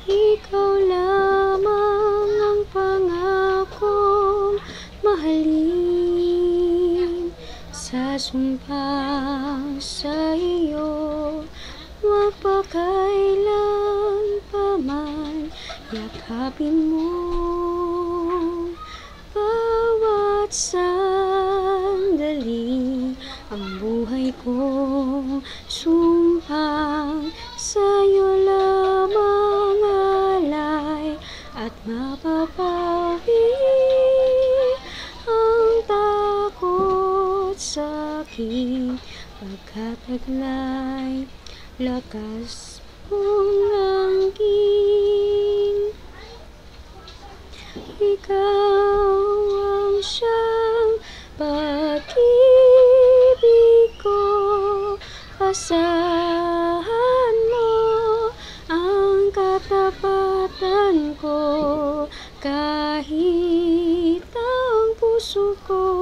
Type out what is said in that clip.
Ikaw lamang ang pangakong mahalin. Sa sumpang sa iyo, magpakailan pa man, yakapin mo bawat sandali. Ang buhay kong sumpang sa'yo lamang alay, at mapapawi ang takot sa'kin, pagkat taglay lakas mong angkin. Ikaw ang siyang pag-ibig ko, asahan mo ang katapatan ko, kahit ang puso ko